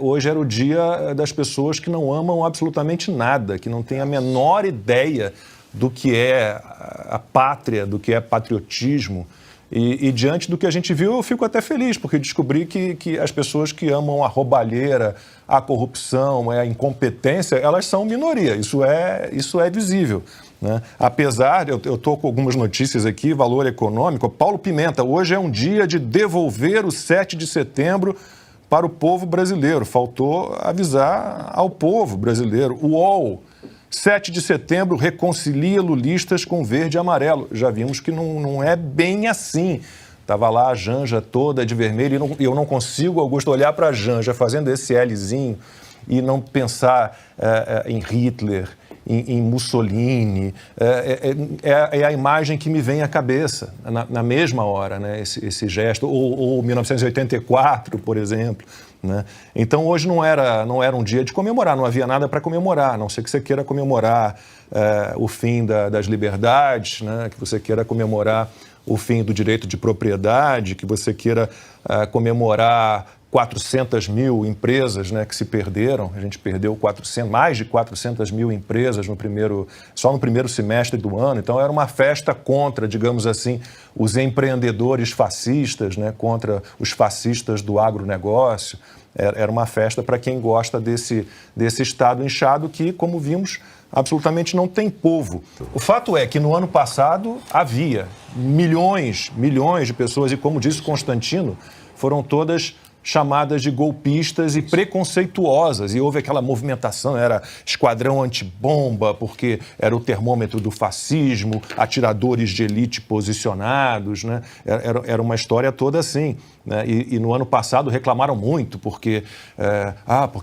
hoje era o dia das pessoas que não amam absolutamente nada, que não têm a menor ideia do que é a pátria, do que é patriotismo. E diante do que a gente viu, eu fico até feliz, porque descobri que as pessoas que amam a roubalheira, a corrupção, a incompetência, elas são minoria. Isso é visível, né? Apesar, eu estou com algumas notícias aqui, valor econômico. Paulo Pimenta, hoje é um dia de devolver o 7 de setembro para o povo brasileiro. Faltou avisar ao povo brasileiro. O UOL, 7 de setembro reconcilia lulistas com verde e amarelo. Já vimos que não é bem assim. Estava lá a Janja toda de vermelho e eu não consigo, Augusto, olhar para a Janja fazendo esse Lzinho e não pensar em Hitler, em Mussolini. É a imagem que me vem à cabeça na mesma hora, né? Esse gesto. Ou 1984, por exemplo. Né? Então, hoje não era um dia de comemorar, não havia nada para comemorar, a não ser que você queira comemorar o fim das liberdades, né? Que você queira comemorar o fim do direito de propriedade, que você queira comemorar 400 mil empresas, né, que se perderam. A gente perdeu mais de 400 mil empresas só no primeiro semestre do ano. Então, era uma festa contra, digamos assim, os empreendedores fascistas, né, contra os fascistas do agronegócio. Era uma festa para quem gosta desse Estado inchado que, como vimos, absolutamente não tem povo. O fato é que no ano passado havia milhões de pessoas, e como disse Constantino, foram todas chamadas de golpistas e preconceituosas, e houve aquela movimentação, era esquadrão antibomba, porque era o termômetro do fascismo, atiradores de elite posicionados, né? Era uma história toda assim, né? E no ano passado reclamaram muito, porque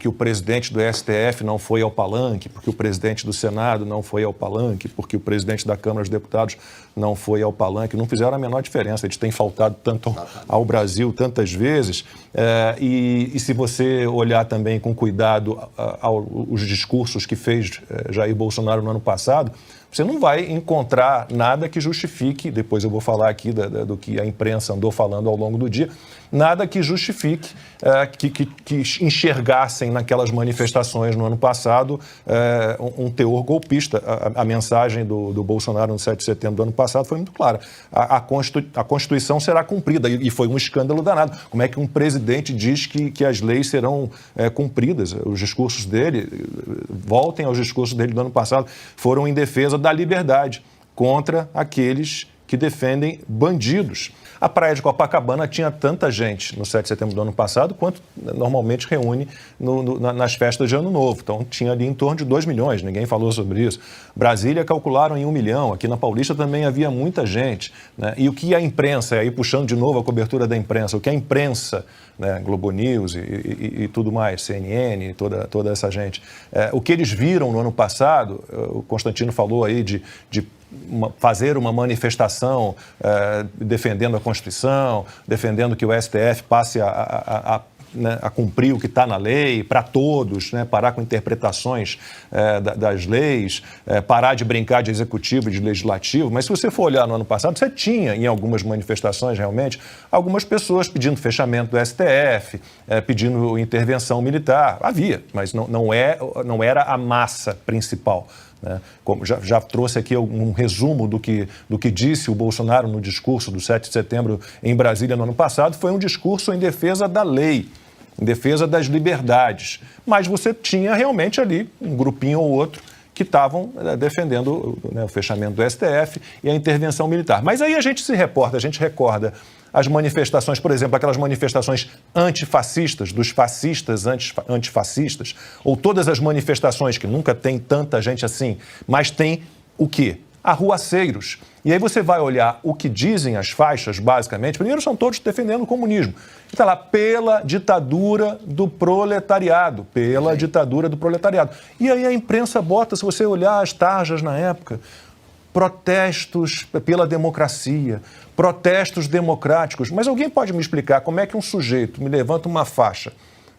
o presidente do STF não foi ao palanque, porque o presidente do Senado não foi ao palanque, porque o presidente da Câmara dos Deputados não foi ao palanque. Não fizeram a menor diferença, eles têm faltado tanto ao Brasil tantas vezes. E se você olhar também com cuidado os discursos que fez Jair Bolsonaro no ano passado, você não vai encontrar nada que justifique, depois eu vou falar aqui do que a imprensa andou falando ao longo do dia, nada que justifique que enxergassem naquelas manifestações no ano passado um teor golpista. A mensagem do Bolsonaro no 7 de setembro do ano passado foi muito clara. A Constituição será cumprida, e foi um escândalo danado. Como é que um presidente diz que as leis serão cumpridas? Os discursos dele, voltem aos discursos dele do ano passado, foram em defesa da liberdade contra aqueles que defendem bandidos. A praia de Copacabana tinha tanta gente no 7 de setembro do ano passado quanto normalmente reúne nas festas de Ano Novo. Então, tinha ali em torno de 2 milhões, ninguém falou sobre isso. Brasília calcularam em 1 milhão, aqui na Paulista também havia muita gente, né? E o que a imprensa, aí puxando de novo a cobertura da imprensa, o que a imprensa, né, Globo News e tudo mais, CNN, toda essa gente, o que eles viram no ano passado, o Constantino falou aí de fazer uma manifestação defendendo a Constituição, defendendo que o STF passe a cumprir o que está na lei para todos, né, parar com interpretações das leis, parar de brincar de executivo e de legislativo. Mas se você for olhar no ano passado, você tinha em algumas manifestações realmente algumas pessoas pedindo fechamento do STF, pedindo intervenção militar. Havia, mas não era a massa principal. Como já trouxe aqui um resumo do que disse o Bolsonaro no discurso do 7 de setembro em Brasília no ano passado, foi um discurso em defesa da lei, em defesa das liberdades. Mas você tinha realmente ali um grupinho ou outro que estavam defendendo, né, o fechamento do STF e a intervenção militar. Mas aí a gente recorda as manifestações, por exemplo, aquelas manifestações antifascistas, dos fascistas antifascistas, ou todas as manifestações, que nunca tem tanta gente assim, mas tem o quê? Arruaceiros. E aí você vai olhar o que dizem as faixas, basicamente. Primeiro, são todos defendendo o comunismo. Está lá, pela ditadura do proletariado. Pela ditadura do proletariado. E aí a imprensa bota, se você olhar as tarjas na época, protestos pela democracia, protestos democráticos. Mas alguém pode me explicar como é que um sujeito me levanta uma faixa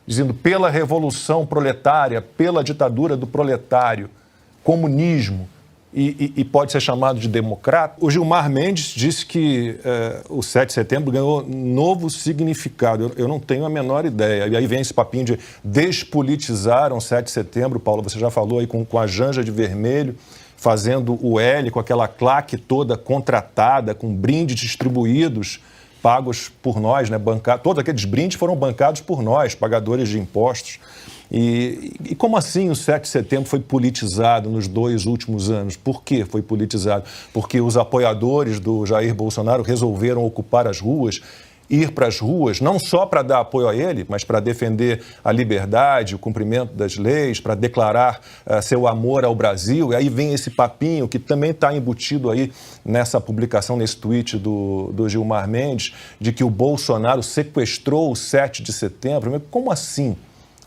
dizendo pela revolução proletária, pela ditadura do proletário, comunismo, e pode ser chamado de democrata. O Gilmar Mendes disse que o 7 de setembro ganhou novo significado. Eu não tenho a menor ideia. E aí vem esse papinho de despolitizaram o 7 de setembro. Paulo, você já falou aí com a Janja de vermelho, fazendo o L com aquela claque toda contratada, com brindes distribuídos, pagos por nós, né? Todos aqueles brindes foram bancados por nós, pagadores de impostos. E como assim o 7 de setembro foi politizado nos 2 últimos anos? Por que foi politizado? Porque os apoiadores do Jair Bolsonaro resolveram ocupar as ruas, ir para as ruas, não só para dar apoio a ele, mas para defender a liberdade, o cumprimento das leis, para declarar seu amor ao Brasil. E aí vem esse papinho que também está embutido aí nessa publicação, nesse tweet do Gilmar Mendes, de que o Bolsonaro sequestrou o 7 de setembro. Como assim?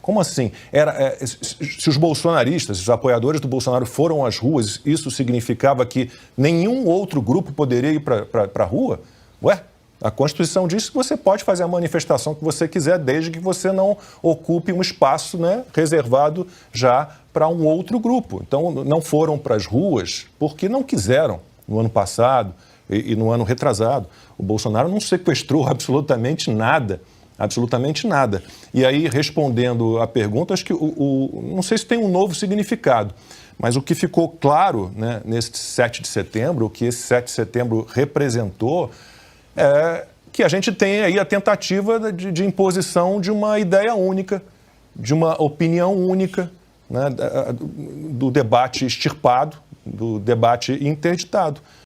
Como assim? Se os bolsonaristas, os apoiadores do Bolsonaro foram às ruas, isso significava que nenhum outro grupo poderia ir para a rua? Ué, a Constituição diz que você pode fazer a manifestação que você quiser, desde que você não ocupe um espaço, né, reservado já para um outro grupo. Então, não foram para as ruas porque não quiseram no ano passado e no ano retrasado. O Bolsonaro não sequestrou absolutamente nada. Absolutamente nada. E aí, respondendo à pergunta, acho que não sei se tem um novo significado, mas o que ficou claro, né, nesse 7 de setembro, o que esse 7 de setembro representou, é que a gente tem aí a tentativa de imposição de uma ideia única, de uma opinião única, né, do debate extirpado, do debate interditado.